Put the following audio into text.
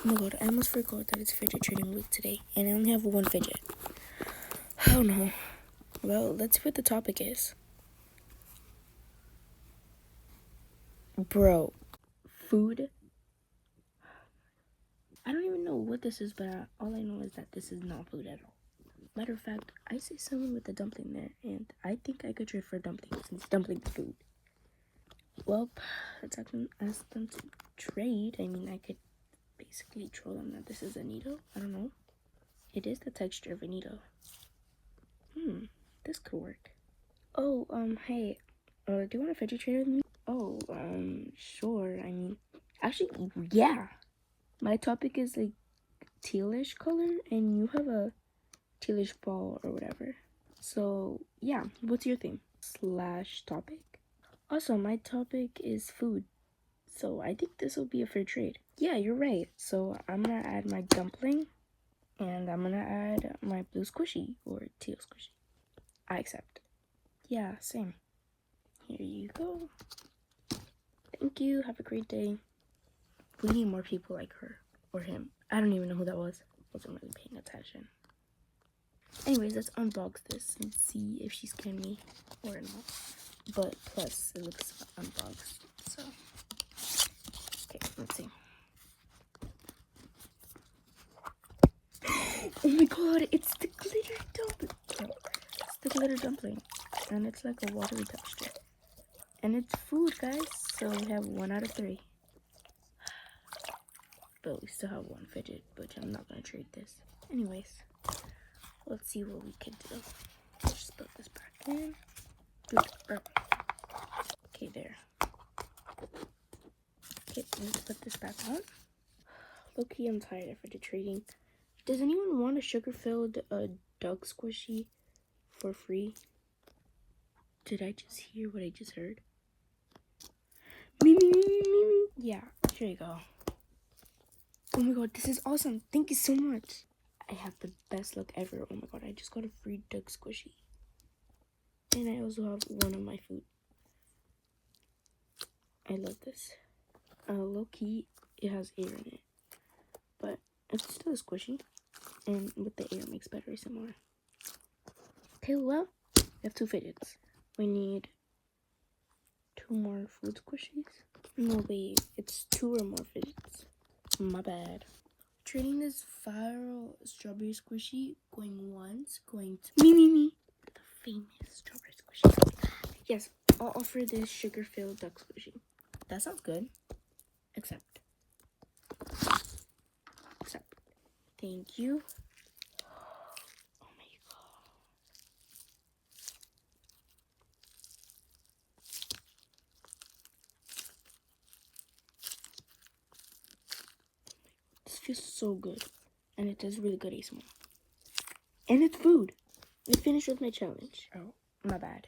Oh my god, I almost forgot that it's fidget trading week today, and I only have one fidget. Oh no. Well, let's see what the topic is. Bro, food? I don't even know what this is, but all I know is that this is not food at all. Matter of fact, I see someone with a dumpling there, and I think I could trade for a dumpling since dumpling is food. Well, let's ask them to trade. I mean, I could basically troll them that this is a needle. I don't know. It is the texture of a needle. This could work. Oh, hey, do you want to fidget trade with me? Oh, sure. I mean, actually, yeah. My topic is like tealish color, and you have a tealish ball or whatever. So, yeah, what's your thing? Slash topic? Also, my topic is food. So, I think this will be a fair trade. Yeah, you're right. So, I'm gonna add my dumpling, and I'm gonna add my blue squishy or teal squishy. I accept. Yeah, same. Here you go. Thank you. Have a great day. We need more people like her or him. I don't even know who that was. Wasn't really paying attention. Anyways, let's unbox this and see if she's kidding me or not. But plus, it looks unboxed. So, okay, let's see. Oh my god, it's the glitter dumpling. It's the glitter dumpling. And it's like a watery texture. And it's food, guys. So we have 1 out of 3. But we still have 1 fidget, but I'm not gonna trade this. Anyways, let's see what we can do. Let's just put this back in. Okay, there. Okay, let's put this back on. Low-key, I'm tired of fidget trading. Does anyone want a sugar-filled Doug squishy for free? Did I just hear what I just heard? Me. Yeah, here you go. Oh my god, this is awesome. Thank you so much. I have the best luck ever. Oh my god, I just got a free Doug squishy. And I also have one of my food. I love this. Low-key, it has air in it. But it's still squishy. And with the air, makes better ASMR. Okay, well, we have 2 fidgets. We need 2 more food squishies. No, wait, it's 2 or more fidgets. My bad. Trading this viral strawberry squishy, going once, going to me. The famous strawberry squishy. Yes, I'll offer this sugar-filled duck squishy. That sounds good. Accept. Thank you. Oh my god. This feels so good. And it does really good ASMR. And it's food. We finished with my challenge. Oh, my bad.